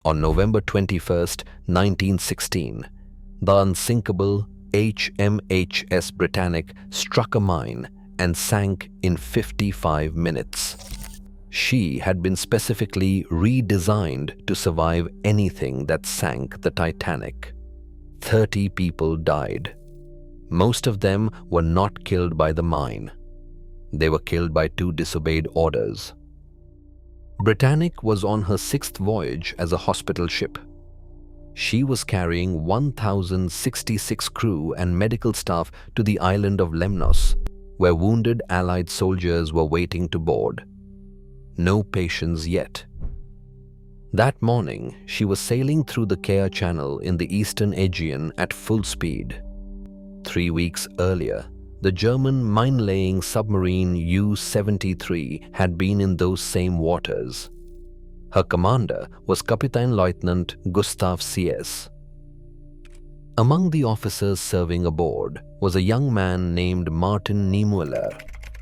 On November 21, 1916, the unsinkable HMHS Britannic struck a mine and sank in 55 minutes. She had been specifically redesigned to survive anything that sank the Titanic. 30 people died. Most of them were not killed by the mine. They were killed by 2 disobeyed orders. Britannic was on her 6th voyage as a hospital ship. She was carrying 1,066 crew and medical staff to the island of Lemnos, where wounded Allied soldiers were waiting to board. No patients yet. That morning, she was sailing through the Kea Channel in the eastern Aegean at full speed. 3 weeks earlier, the German mine-laying submarine U-73 had been in those same waters. Her commander was Kapitänleutnant Gustav C.S. Among the officers serving aboard was a young man named Martin Niemöller,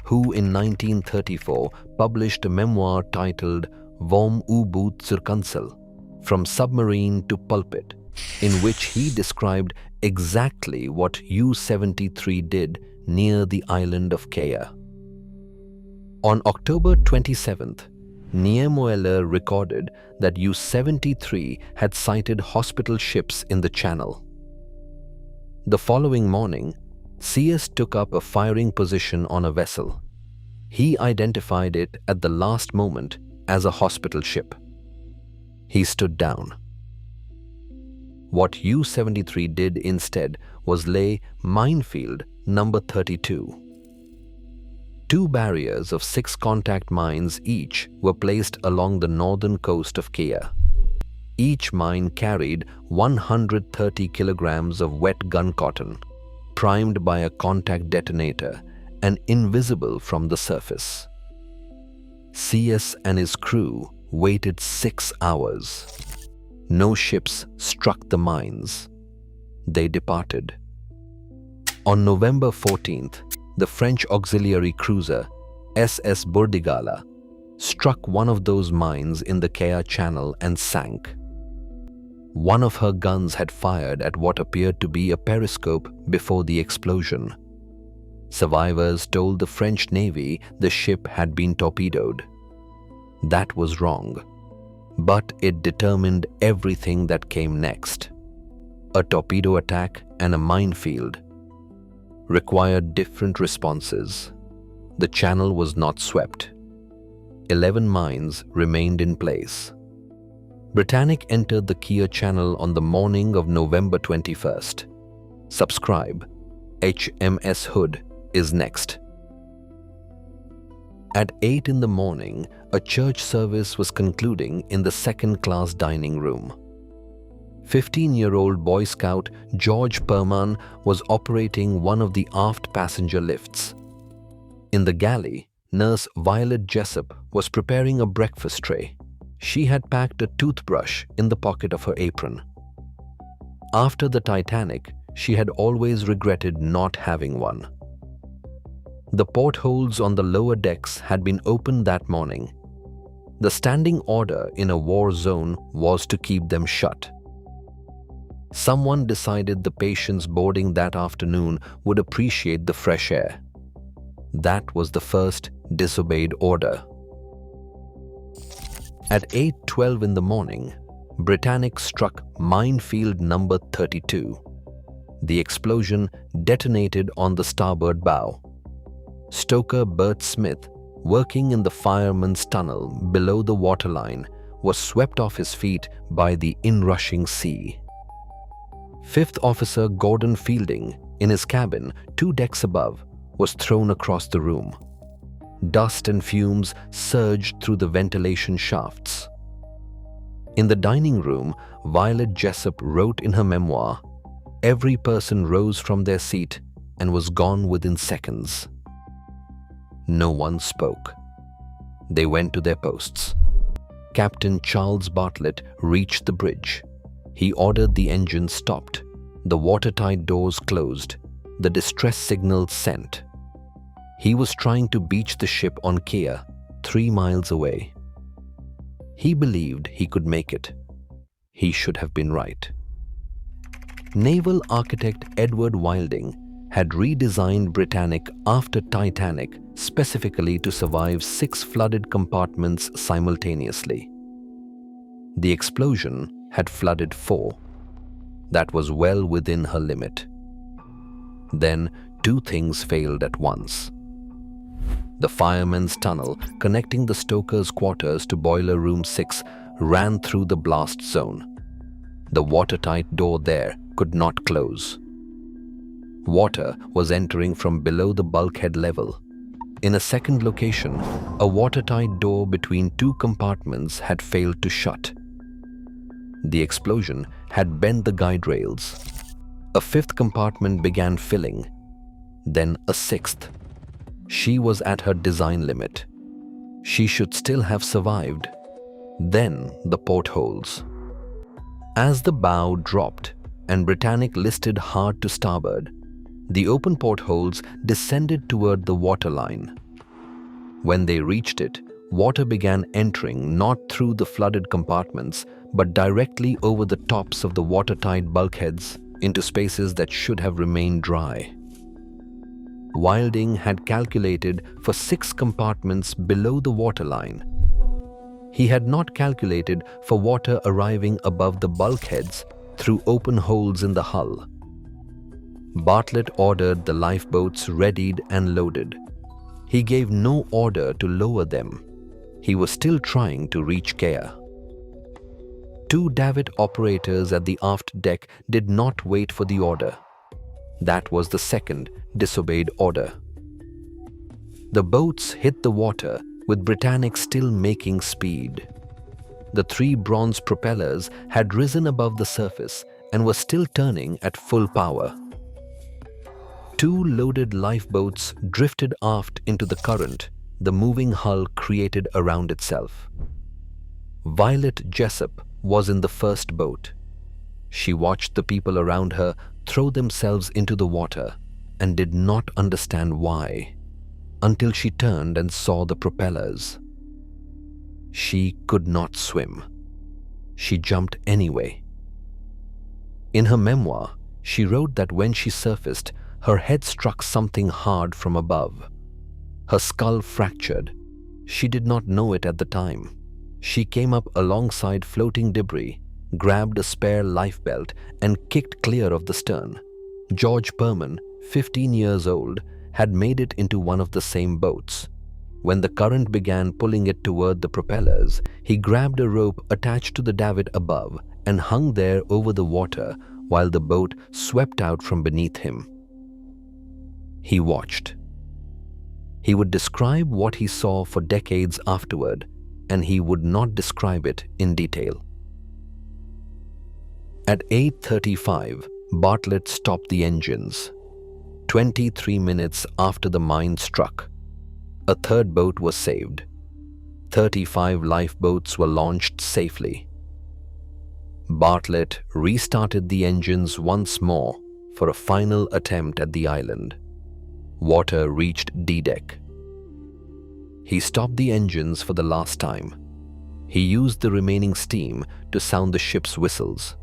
who in 1934 published a memoir titled Vom U-Boot zur Kanzel, From Submarine to Pulpit, in which he described exactly what U-73 did near the island of Kea. On October 27th, Niemöller recorded that U-73 had sighted hospital ships in the channel. The following morning, CS took up a firing position on a vessel. He identified it at the last moment as a hospital ship. He stood down. What U-73 did instead was lay minefield number 32. 2 barriers of 6 contact mines each were placed along the northern coast of Kea. Each mine carried 130 kilograms of wet gun cotton, primed by a contact detonator and invisible from the surface. CS and his crew waited 6 hours. No ships struck the mines. They departed. On November 14th, the French auxiliary cruiser SS Burdigala struck one of those mines in the Kea Channel and sank. One of her guns had fired at what appeared to be a periscope before the explosion. Survivors told the French Navy the ship had been torpedoed. That was wrong, but it determined everything that came next. A torpedo attack and a minefield required different responses. The channel was not swept. 11 mines remained in place. Britannic entered the Kea Channel on the morning of November 21st. Subscribe. HMS Hood is next. At 8 in the morning, a church service was concluding in the second-class dining room. 15-year-old Boy Scout George Perman was operating one of the aft passenger lifts. In the galley, nurse Violet Jessup was preparing a breakfast tray. She had packed a toothbrush in the pocket of her apron. After the Titanic, she had always regretted not having one. The portholes on the lower decks had been opened that morning. The standing order in a war zone was to keep them shut. Someone decided the patients boarding that afternoon would appreciate the fresh air. That was the first disobeyed order. At 8:12 in the morning, Britannic struck minefield number 32. The explosion detonated on the starboard bow. Stoker Bert Smith, working in the fireman's tunnel below the waterline, was swept off his feet by the inrushing sea. 5th Officer Gordon Fielding, in his cabin 2 decks above, was thrown across the room. Dust and fumes surged through the ventilation shafts. In the dining room, Violet Jessup wrote in her memoir, "Every person rose from their seat and was gone within seconds." No one spoke. They went to their posts. Captain Charles Bartlett reached the bridge. He ordered the engine stopped, the watertight doors closed, the distress signal sent. He was trying to beach the ship on Kea, 3 miles away. He believed he could make it. He should have been right. Naval architect Edward Wilding had redesigned Britannic after Titanic specifically to survive 6 flooded compartments simultaneously. The explosion had flooded 4. That was well within her limit. Then 2 things failed at once. The fireman's tunnel connecting the stoker's quarters to boiler room 6 ran through the blast zone. The watertight door there could not close. Water was entering from below the bulkhead level. In a second location, a watertight door between 2 compartments had failed to shut. The explosion had bent the guide rails. A 5th compartment began filling, then a 6th. She was at her design limit. She should still have survived. Then the portholes. As the bow dropped and Britannic listed hard to starboard, the open portholes descended toward the waterline. When they reached it, water began entering not through the flooded compartments, but directly over the tops of the watertight bulkheads into spaces that should have remained dry. Wilding had calculated for 6 compartments below the waterline. He had not calculated for water arriving above the bulkheads through open holes in the hull. Bartlett ordered the lifeboats readied and loaded. He gave no order to lower them. He was still trying to reach Kea. 2 davit operators at the aft deck did not wait for the order. That was the second disobeyed order. The boats hit the water with Britannic still making speed. The 3 bronze propellers had risen above the surface and were still turning at full power. 2 loaded lifeboats drifted aft into the current the moving hull created around itself. Violet Jessup was in the first boat. She watched the people around her throw themselves into the water and did not understand why, until she turned and saw the propellers. She could not swim. She jumped anyway. In her memoir, she wrote that when she surfaced, her head struck something hard from above. Her skull fractured. She did not know it at the time. She came up alongside floating debris, grabbed a spare lifebelt, and kicked clear of the stern. George Perman, 15 years old, had made it into one of the same boats. When the current began pulling it toward the propellers, he grabbed a rope attached to the davit above and hung there over the water while the boat swept out from beneath him. He watched. He would describe what he saw for decades afterward, and he would not describe it in detail. At 8:35, Bartlett stopped the engines. 23 minutes after the mine struck, a 3rd boat was saved. 35 lifeboats were launched safely. Bartlett restarted the engines once more for a final attempt at the island. Water reached D-deck. He stopped the engines for the last time. He used the remaining steam to sound the ship's whistles.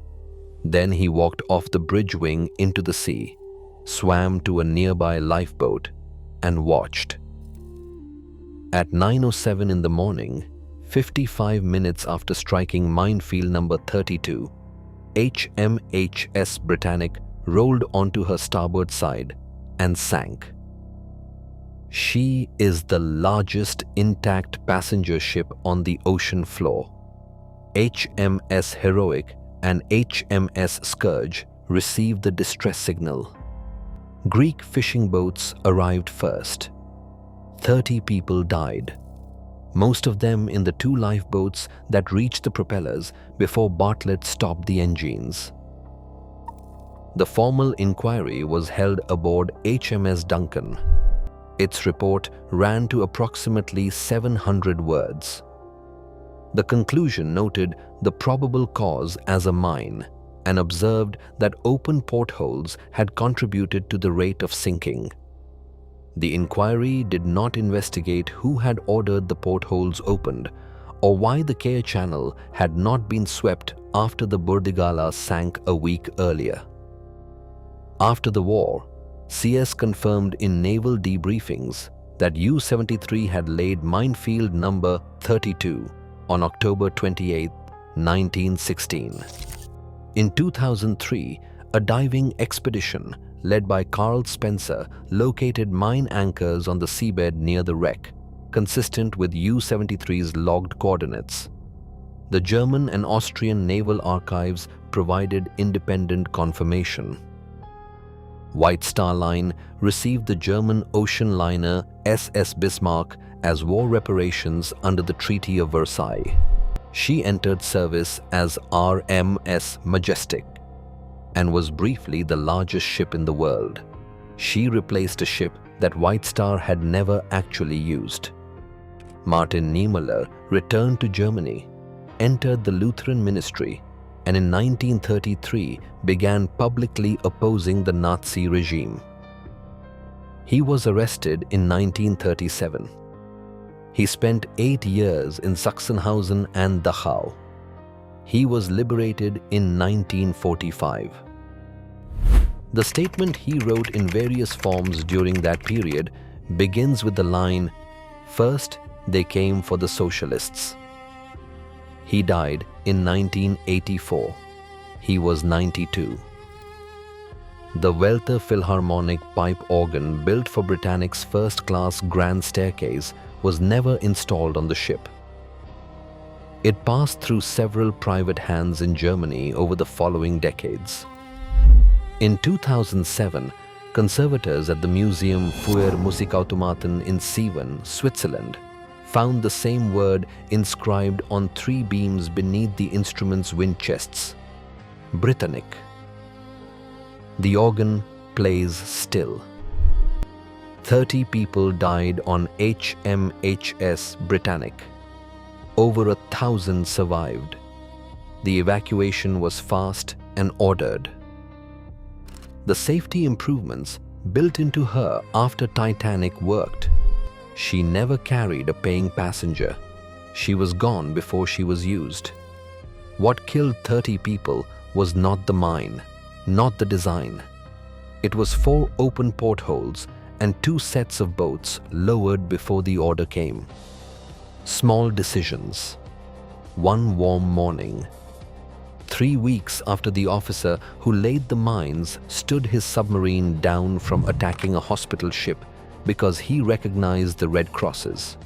Then he walked off the bridge wing into the sea, swam to a nearby lifeboat, and watched. At 9:07 in the morning, 55 minutes after striking minefield number 32, HMHS Britannic rolled onto her starboard side and sank. She is the largest intact passenger ship on the ocean floor. HMS Heroic and HMS Scourge received the distress signal. Greek fishing boats arrived first. 30 people died, most of them in the 2 lifeboats that reached the propellers before Bartlett stopped the engines. The formal inquiry was held aboard HMS Duncan. Its report ran to approximately 700 words. The conclusion noted the probable cause as a mine and observed that open portholes had contributed to the rate of sinking. The inquiry did not investigate who had ordered the portholes opened or why the Care Channel had not been swept after the Burdigala sank a week earlier. After the war, CS confirmed in naval debriefings that U-73 had laid minefield number 32 on October 28, 1916. In 2003, a diving expedition led by Carl Spencer located mine anchors on the seabed near the wreck, consistent with U-73's logged coordinates. The German and Austrian naval archives provided independent confirmation. White Star Line received the German ocean liner SS Bismarck as war reparations under the Treaty of Versailles. She entered service as RMS Majestic and was briefly the largest ship in the world. She replaced a ship that White Star had never actually used. Martin Niemöller returned to Germany, entered the Lutheran ministry, and in 1933 began publicly opposing the Nazi regime. He was arrested in 1937. He spent 8 years in Sachsenhausen and Dachau. He was liberated in 1945. The statement he wrote in various forms during that period begins with the line, "First, they came for the socialists." He died in 1984. He was 92. The Welter Philharmonic pipe organ built for Britannic's first-class grand staircase was never installed on the ship. It passed through several private hands in Germany over the following decades. In 2007, conservators at the Museum für Musikautomaten in Siegen, Switzerland, found the same word inscribed on 3 beams beneath the instrument's wind chests: Britannic. The organ plays still. 30 people died on HMHS Britannic. Over 1,000 survived. The evacuation was fast and ordered. The safety improvements built into her after Titanic worked. She never carried a paying passenger. She was gone before she was used. What killed 30 people was not the mine, not the design. It was 4 open portholes and 2 sets of boats lowered before the order came. Small decisions. One warm morning, 3 weeks after the officer who laid the mines stood his submarine down from attacking a hospital ship because he recognized the Red Crosses.